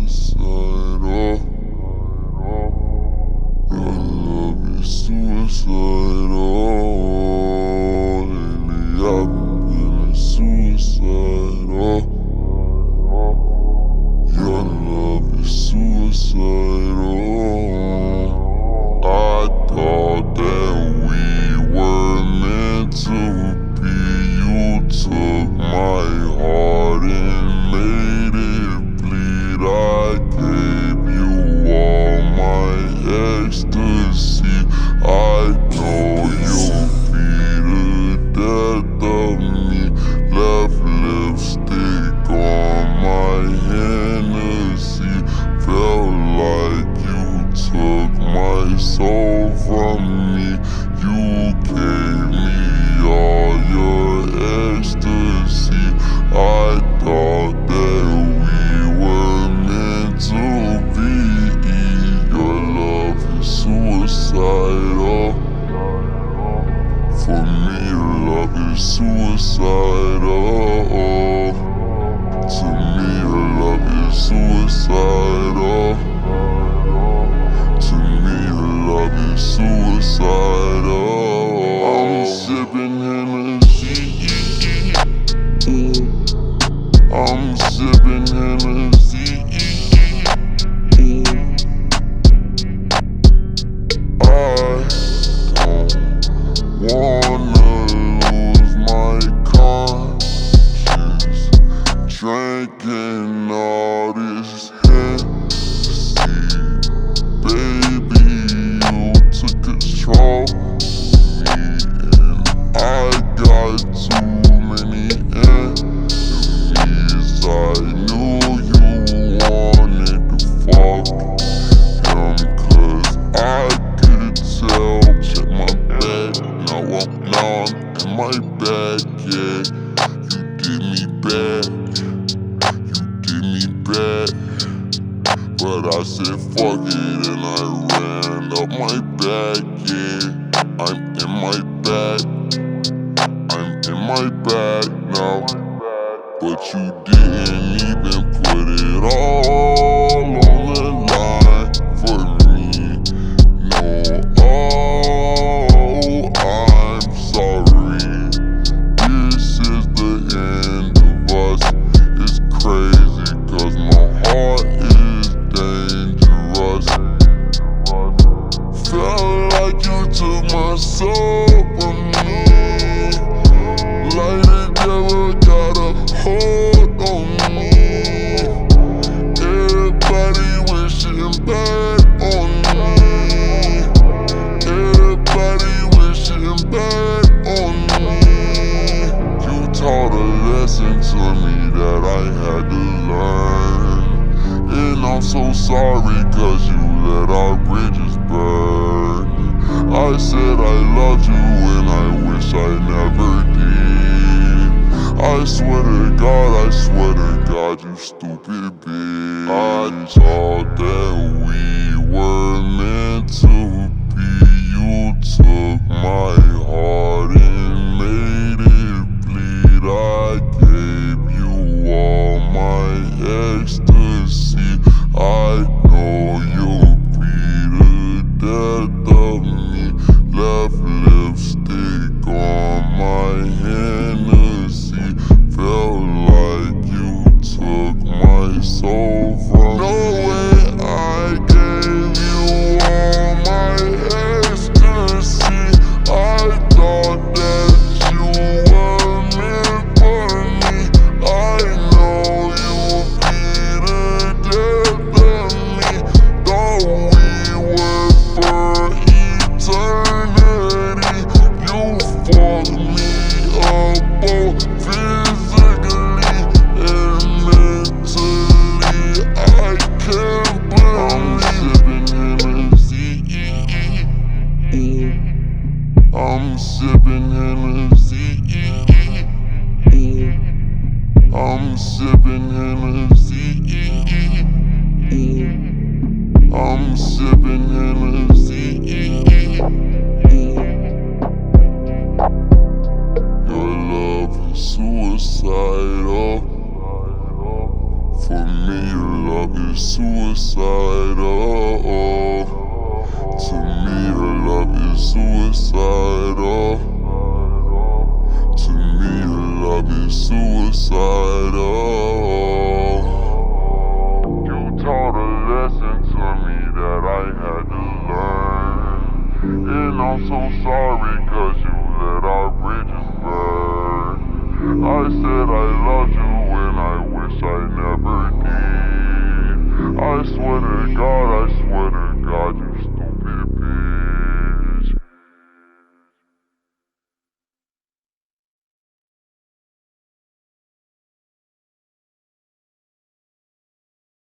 suicidal. Your love is suicidal. Lately I've been feeling suicidal. Your love is suicidal. I thought that we were meant to be. You took my heart and made it bleed. I gave you all my ecstasy. I know you'll be the death of me. Left lipstick on my Hennessy. Felt like you took my soul from me. You gave me all your ecstasy. I thought that we were meant to be. Your love is suicidal. For me, your love is suicidal. To me, your love is suicidal. To me, your love is suicidal. I'm sipping Hennessy. I'm sipping Hennessy. I don't wanna lose my conscience, drinking all this Hennessy. Baby, you took control of me, and I got too many enemies. I knew you wanted to fuck him, cause I could tell. Check my bag, now I'm in my bag, yeah. You did me bad, but I said fuck it and I ran up my bag, yeah. I'm in my bag now. But you didn't even put it all on the line for me. No, oh, I'm sorry. This is the end of us. It's crazy cause my heart is dangerous. Felt like you took my soul from me. Like the devil got a hold on me. Everybody wishing bad on me. Everybody wishing bad on me. You taught a lesson to me that I had to learn. And I'm so sorry cause you let our bridges burn. I said I loved you and I wish I never did. I swear to God, you stupid bitch. I thought that we were meant to be. You took my heart and made it bleed. I gave you all my ecstasy. I know you'll be the death of me. Left lipstick on my Hennessy. Felt like you took my soul from me. No way, I gave you all my ecstasy. I love is suicidal. To me, her love is suicidal. To me, her love is suicidal. You taught a lesson to me that I had to learn. And I'm so sorry cause you let our bridges burn. I said I loved you when I wish I never did. I swear to God